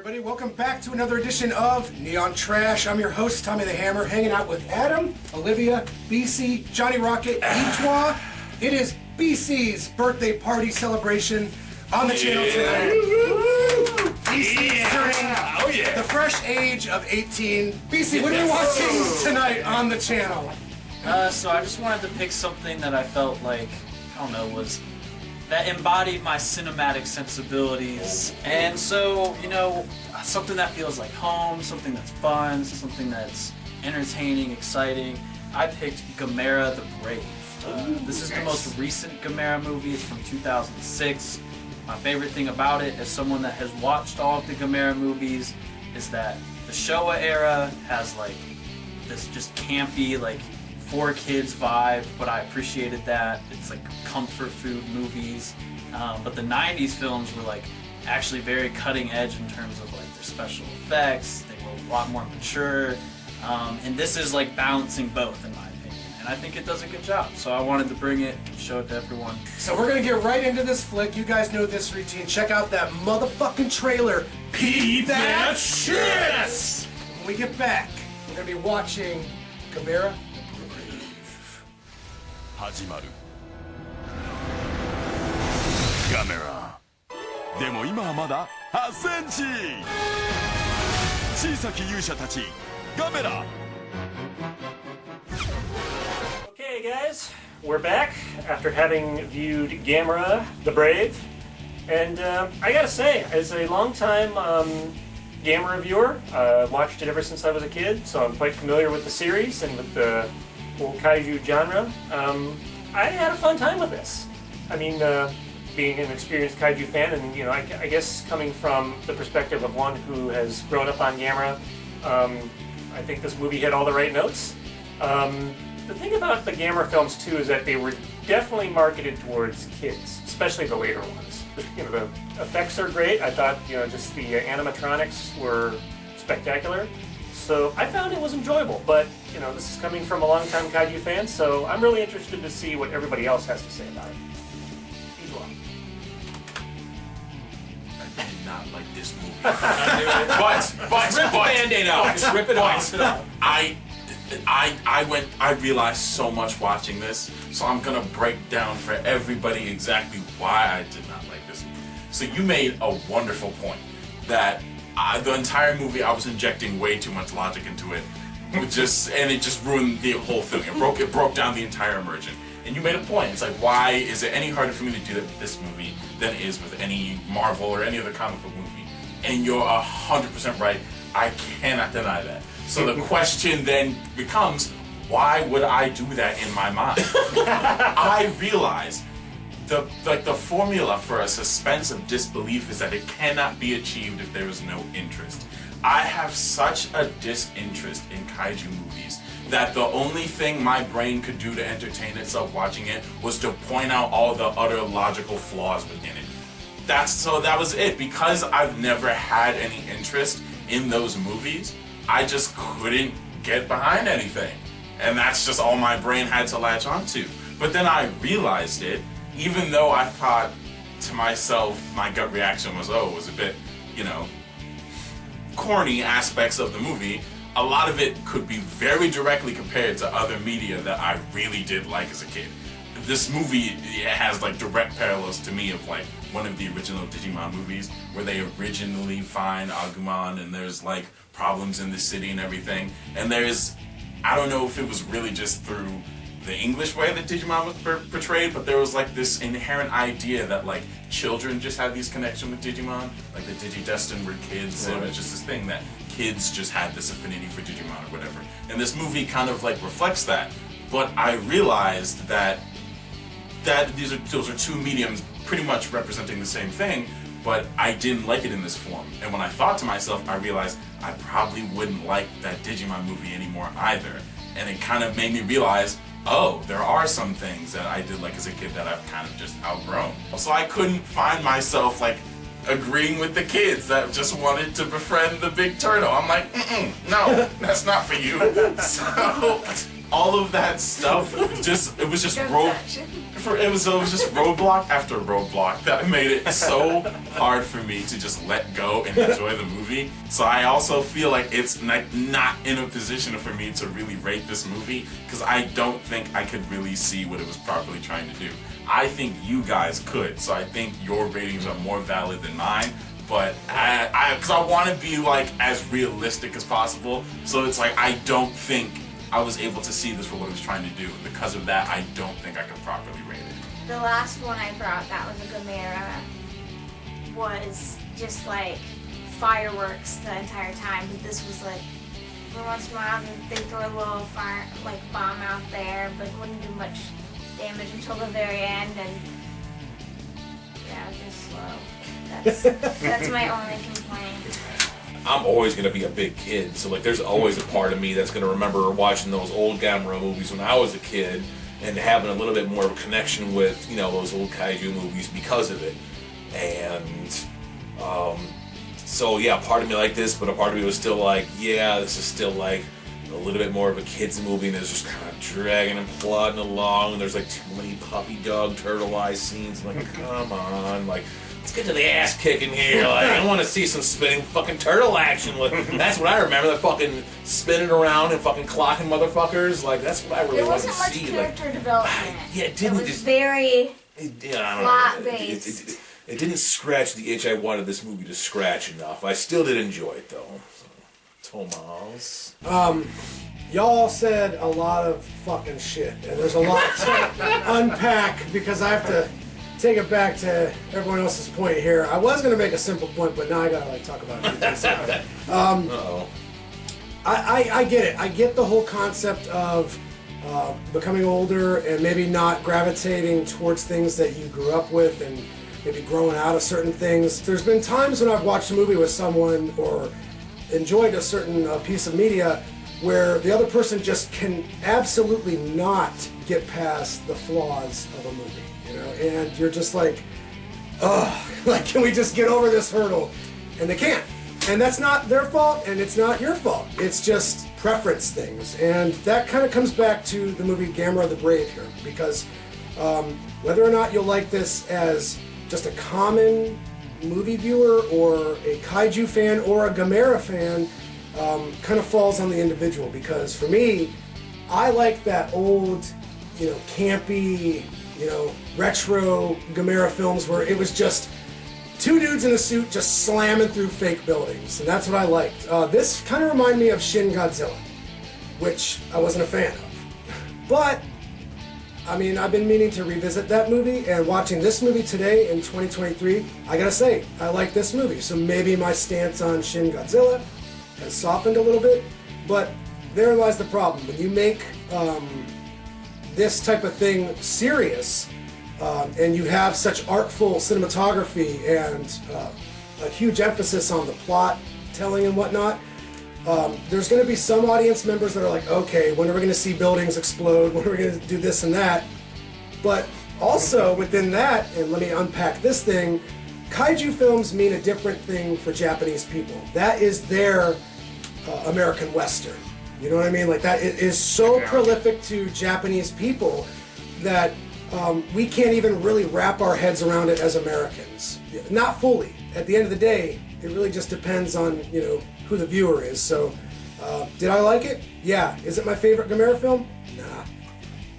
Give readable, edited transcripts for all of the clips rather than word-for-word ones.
everybody, welcome back to another edition of Neon Trash. I'm your host, Tommy the Hammer, hanging out with Adam, Olivia, BC, Johnny Rocket, Etwa. It is BC's birthday party celebration on the channel tonight. BC's turning the fresh age of 18. BC, what are we watching tonight on the channel? So I just wanted to pick something that I felt like, I don't know, that embodied my cinematic sensibilities. And so, you know, something that feels like home, something that's fun, something that's entertaining, exciting. I picked GAMERA the Brave. This is the most recent GAMERA movie. It's from 2006. My favorite thing about it, as someone that has watched all of the GAMERA movies, is that the Showa era has like this just campy, like, for kids vibe, but I appreciated that. It's like comfort food movies. But the 90s films were like actually very cutting edge in terms of like their special effects. They were a lot more mature. And this is like balancing both in my opinion. And I think it does a good job. So I wanted to bring it and show it to everyone. So we're gonna get right into this flick. You guys know this routine. Check out that motherfucking trailer. Peep that shit! When we get back, we're gonna be watching GAMERA 始まるガメラでも今はまだ8センチ小さき勇者たちガメラ Okay guys, we're back after having viewed GAMERA the Brave, and I gotta say, as a long-time GAMERA viewer, watched it ever since I was a kid, so I'm quite familiar with the series and with the whole kaiju genre. I had a fun time with this. I mean, being an experienced kaiju fan, and you know, I guess coming from the perspective of one who has grown up on GAMERA, I think this movie hit all the right notes. The thing about the GAMERA films too is that they were definitely marketed towards kids, especially the later ones. You know, the effects are great. I thought, you know, just the animatronics were spectacular. So I found it was enjoyable, but you know, this is coming from a long-time kaiju fan, so I'm really interested to see what everybody else has to say about it. I did not like this movie. but rip the Band-Aid out. Just rip it off. I realized so much watching this, so I'm gonna break down for everybody exactly why I did not like this movie. So you made a wonderful point that the entire movie I was injecting way too much logic into it, and it just ruined the whole thing. It broke down the entire immersion. And you made a point. It's like, why is it any harder for me to do that with this movie than it is with any Marvel or any other comic book movie? And you're 100% right. I cannot deny that. So the question then becomes, why would I do that in my mind? I realize the formula for a suspense of disbelief is that it cannot be achieved if there is no interest. I have such a disinterest in kaiju movies that the only thing my brain could do to entertain itself watching it was to point out all the utter logical flaws within it. That was it. Because I've never had any interest in those movies, I just couldn't get behind anything. And that's just all my brain had to latch onto. But then I realized it, even though I thought to myself, my gut reaction was, oh, it was a bit, you know, corny aspects of the movie. A lot of it could be very directly compared to other media that I really did like as a kid. This movie has like direct parallels to me of like one of the original Digimon movies where they originally find Agumon and there's like problems in the city and everything. And I don't know if it was really just through the English way that Digimon was portrayed, but there was like this inherent idea that like children just had these connections with Digimon, like the Digidestined were kids. Right. It was just this thing that kids just had this affinity for Digimon or whatever. And this movie kind of like reflects that. But I realized that those are two mediums pretty much representing the same thing, but I didn't like it in this form. And when I thought to myself, I realized I probably wouldn't like that Digimon movie anymore either. And it kind of made me realize, oh, there are some things that I did like as a kid that I've kind of just outgrown. So I couldn't find myself like agreeing with the kids that just wanted to befriend the big turtle. I'm like, no, that's not for you. So all of that stuff, it was just broke it was just roadblock after roadblock that made it so hard for me to just let go and enjoy the movie. So I also feel like it's not in a position for me to really rate this movie because I don't think I could really see what it was properly trying to do. I think you guys could, so I think your ratings are more valid than mine. But because I want to be like as realistic as possible, so it's like I don't think I was able to see this for what it was trying to do. Because of that, I don't think I could properly rate it. The last one I brought that was a Gamera was just like fireworks the entire time. But this was like, every once in a while they throw a little fire, like bomb out there, but wouldn't do much damage until the very end. And yeah, just slow. That's my only complaint. I'm always gonna be a big kid, so like there's always a part of me that's gonna remember watching those old Gamera movies when I was a kid and having a little bit more of a connection with, you know, those old kaiju movies because of it. And so yeah, part of me like this, but a part of me was still like, yeah, this is still like a little bit more of a kid's movie, and it's just kind of dragging and plodding along, and there's like too many puppy dog turtle eye scenes. I'm like, come on, like, let's get to the ass kicking here. Like, I want to see some spinning fucking turtle action. That's what I remember. The fucking spinning around and fucking clocking motherfuckers. Like, that's what I really There wanted to wasn't much see. character development. Yeah, it didn't. It was very I plot don't know. based. It didn't scratch the itch I wanted this movie to scratch enough. I still did enjoy it though. So, Tomas. Y'all said a lot of fucking shit, and there's a lot to unpack because I have to take it back to everyone else's point here. I was gonna make a simple point, but now I gotta like talk about it. Uh-oh. I get it. I get the whole concept of becoming older and maybe not gravitating towards things that you grew up with and maybe growing out of certain things. There's been times when I've watched a movie with someone or enjoyed a certain piece of media where the other person just can absolutely not get past the flaws of a movie, you know, and you're just like, oh, like, can we just get over this hurdle? And they can't. And that's not their fault, and it's not your fault. It's just preference things. And that kind of comes back to the movie GAMERA the Brave here, because whether or not you'll like this as just a common movie viewer or a kaiju fan or a Gamera fan kind of falls on the individual, because for me, I like that old, you know, campy, you know, retro Gamera films where it was just two dudes in a suit just slamming through fake buildings, and that's what I liked. This kind of reminded me of Shin Godzilla, which I wasn't a fan of. But I mean, I've been meaning to revisit that movie, and watching this movie today in 2023, I gotta say, I like this movie. So maybe my stance on Shin Godzilla has softened a little bit, but therein lies the problem. When you make this type of thing serious, and you have such artful cinematography and a huge emphasis on the plot telling and whatnot, there's going to be some audience members that are like, okay, when are we going to see buildings explode? When are we going to do this and that? But also within that, and let me unpack this thing, kaiju films mean a different thing for Japanese people. That is their American Western. You know what I mean? Like, that it is so prolific to Japanese people that we can't even really wrap our heads around it as Americans. Not fully. At the end of the day, it really just depends on, you know, who the viewer is. So, did I like it? Yeah. Is it my favorite Gamera film? Nah.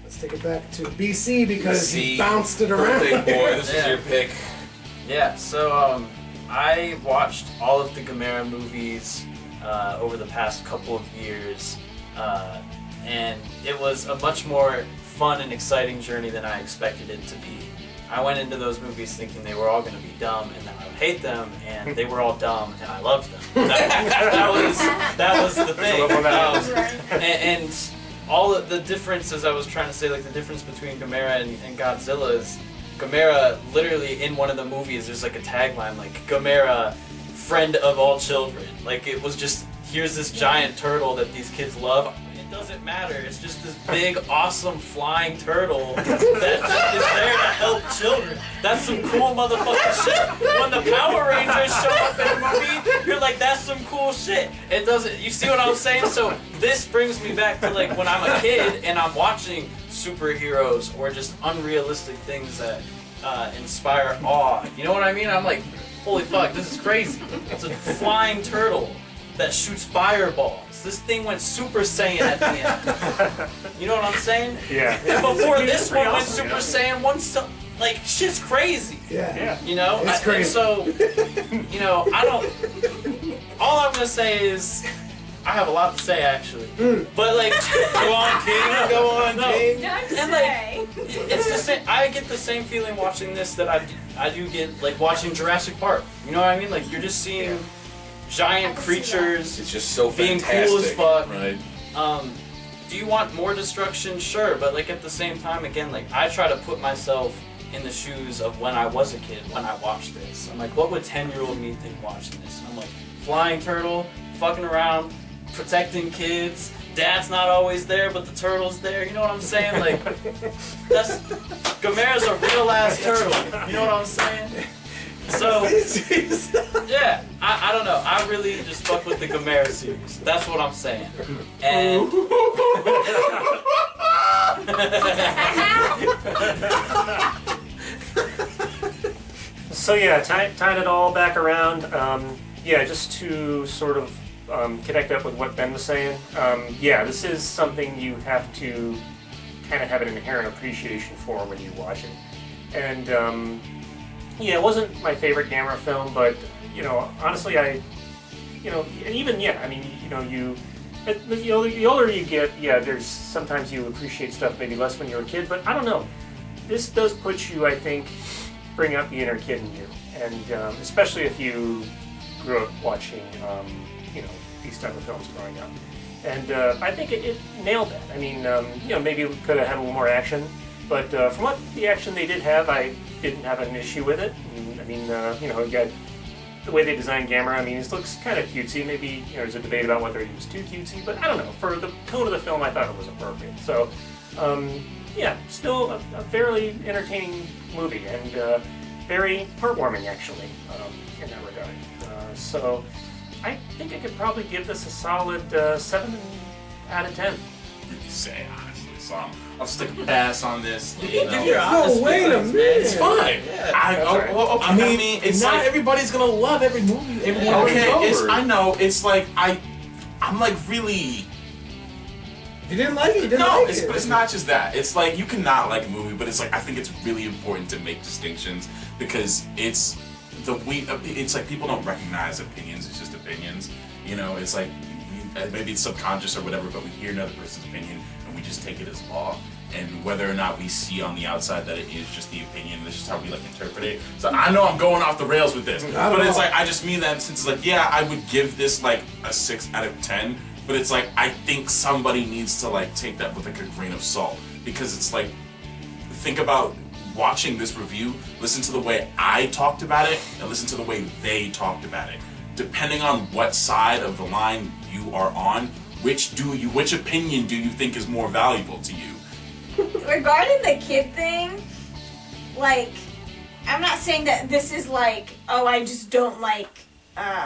Let's take it back to BC because he bounced it around. Big boy, this is your pick. Yeah, so I watched all of the Gamera movies over the past couple of years, and it was a much more fun and exciting journey than I expected it to be. I went into those movies thinking they were all going to be dumb and that I would hate them, and they were all dumb and I loved them. That was the thing. And all of the difference, as I was trying to say, like the difference between Gamera and Godzilla is Gamera, literally in one of the movies, there's like a tagline like Gamera, friend of all children. Like, it was just, here's this giant turtle that these kids love. It doesn't matter. It's just this big, awesome flying turtle that just is there to help children. That's some cool motherfucking shit. When the Power Rangers show up in a movie, you're like, like, that's some cool shit. It doesn't, you see what I'm saying? So this brings me back to like when I'm a kid and I'm watching superheroes or just unrealistic things that inspire awe. You know what I mean? I'm like, holy fuck, this is crazy. It's a flying turtle that shoots fireballs. This thing went Super Saiyan at the end. You know what I'm saying? Yeah. And before this one went awesome, Super Saiyan, like, shit's crazy. Yeah. You know? It's crazy. So, you know, I don't... All I'm gonna say is... I have a lot to say, actually. But, like... Go on, King. Go on, No. King. Don't And, say. It's the same... I get the same feeling watching this that I do get, like, watching Jurassic Park. You know what I mean? Like, you're just seeing giant creatures It's just so being fantastic. cool as fuck. Right. Do you want more destruction? Sure, but like at the same time, again, like I try to put myself in the shoes of when I was a kid, when I watched this. I'm like, what would 10-year-old me think watching this? And I'm like, flying turtle, fucking around, protecting kids. Dad's not always there, but the turtle's there. You know what I'm saying? Like, that's Gamera's a real ass turtle. You know what I'm saying? So, yeah, I don't know. I really just fuck with the Gamera series. That's what I'm saying. And So yeah, tying it all back around, yeah, just to sort of connect up with what Ben was saying, yeah, this is something you have to kind of have an inherent appreciation for when you watch it. And yeah, it wasn't my favorite Gamera film, but you know, honestly, and even I mean, the older you get, yeah, there's sometimes you appreciate stuff maybe less when you're a kid, but I don't know. This does put you, I think, bring up the inner kid in you, and especially if you grew up watching, these type of films growing up. And I think it nailed that. I mean, maybe it could have had a little more action, but from what the action they did have, I didn't have an issue with it. And, I mean, you got the way they designed Gamera. I mean, it looks kind of cutesy. Maybe there's a debate about whether he was too cutesy, but I don't know. For the tone of the film, I thought it was appropriate. So, yeah, still a fairly entertaining movie and very heartwarming, actually, in that regard. So, I think I could probably give this a solid 7 out of 10. You say honestly, so I'll stick a pass on this. give your honest wait a feelings, minute. man. It's fine. I mean, it's not like, everybody's gonna love every movie. Every movie okay, over. I know. It's like I'm like really. If you didn't like it, you didn't No, like it. but it's not just that. It's like you cannot like a movie, but it's like I think it's really important to make distinctions because it's like people don't recognize opinions. It's just opinions. You know, it's like maybe it's subconscious or whatever, but we hear another person's opinion and we just take it as law. And whether or not we see on the outside that it is just the opinion, that's just how we like interpret it. So I know I'm going off the rails with this, but it's like I just mean that since it's like yeah, I would give this like a 6 out of 10. But it's like, I think somebody needs to like take that with like a grain of salt. Because it's like, think about watching this review, listen to the way I talked about it, and listen to the way they talked about it. Depending on what side of the line you are on, which opinion do you think is more valuable to you? Regarding the kid thing, like, I'm not saying that this is like, oh, I just don't like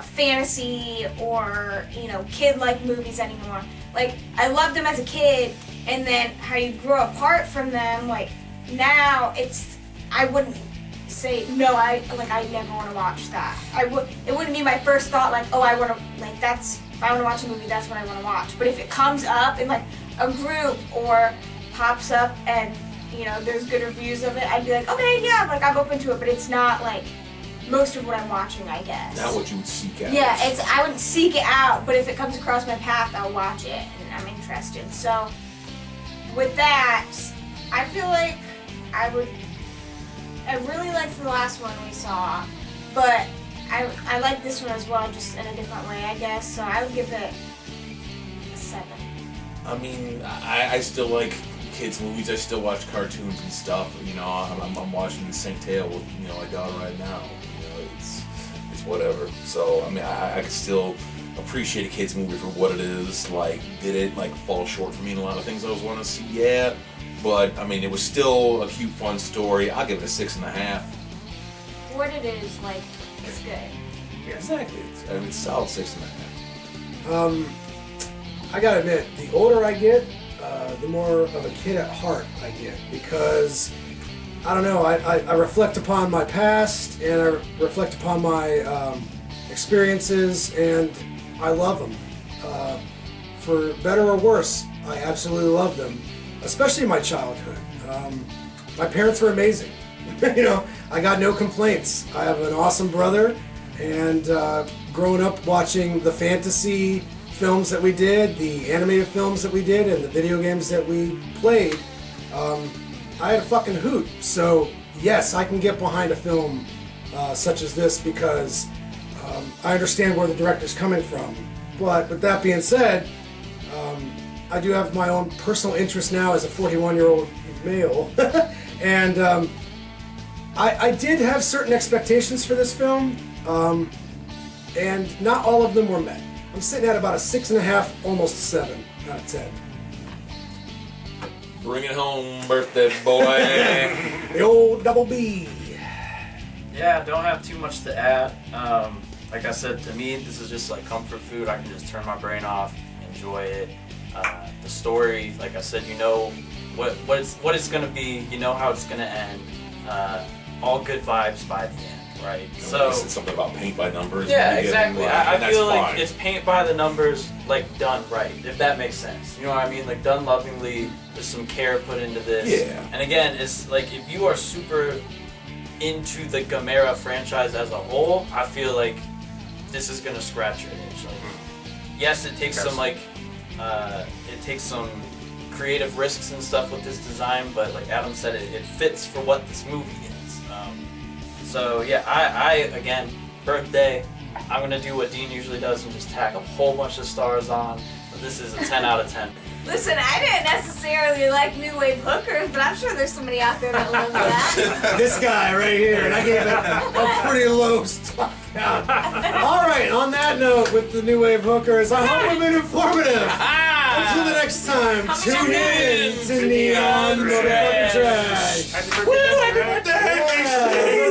fantasy or kid-like movies anymore. Like, I loved them as a kid, and then how you grow apart from them. Like now, I wouldn't say no. I never want to watch that. It wouldn't be my first thought. Like, oh, I want to if I want to watch a movie, that's what I want to watch. But if it comes up in like a group or pops up and there's good reviews of it, I'd be like, okay, yeah, like I'm open to it. But it's not like most of what I'm watching, I guess. Not what you would seek out. Yeah, I wouldn't seek it out, but if it comes across my path, I'll watch it, and I'm interested. So, with that, I feel like I really liked the last one we saw, but I like this one as well, just in a different way, I guess. So I would give it a 7. I mean, I still like kids' movies. I still watch cartoons and stuff. I'm watching The Saint Tail with my daughter right now. It's whatever. So I mean, I could still appreciate a kids' movie for what it is. Like, did it fall short for me in a lot of things I was wanting to see? Yeah, but I mean, it was still a cute, fun story. I'll give it a 6.5. What it is, it's good. Exactly. It's solid 6.5. I gotta admit, the older I get, the more of a kid at heart I get, because I don't know, I reflect upon my past and I reflect upon my experiences, and I love them. For better or worse, I absolutely love them, especially my childhood. My parents were amazing. I got no complaints. I have an awesome brother, and growing up watching the fantasy films that we did, the animated films that we did, and the video games that we played, I had a fucking hoot. So yes, I can get behind a film such as this because I understand where the director's coming from. But with that being said, I do have my own personal interest now as a 41-year-old male, and I did have certain expectations for this film, and not all of them were met. I'm sitting at about a 6.5, almost a 7 out of 10. Bring it home, birthday boy. The old double B. Yeah, don't have too much to add. Like I said, to me, this is just like comfort food. I can just turn my brain off, enjoy it. The story, like I said, you know what it's gonna be. You know how it's gonna end. All good vibes by the end, right? So something about paint by numbers. Yeah, exactly. I feel like fine. it's paint by the numbers, like done right, if that makes sense. You know what I mean? Like done lovingly. There's some care put into this. Yeah. And again, it's like if you are super into the Gamera franchise as a whole, I feel like this is gonna scratch your itch. Like, yes, it takes some creative risks and stuff with this design, but like Adam said, it fits for what this movie is. So yeah, I again, birthday, I'm gonna do what Dean usually does and just tack a whole bunch of stars on. But this is a 10 out of 10. Listen, I didn't necessarily like new wave hookers, but I'm sure there's somebody out there that loves that. This guy right here, and I gave it a pretty low stock out. All right, on that note, with the new wave hookers, I hope we've been informative. Until the next time, tune in to Neon Motherfucking Trash. Happy birthday, Happy birthday!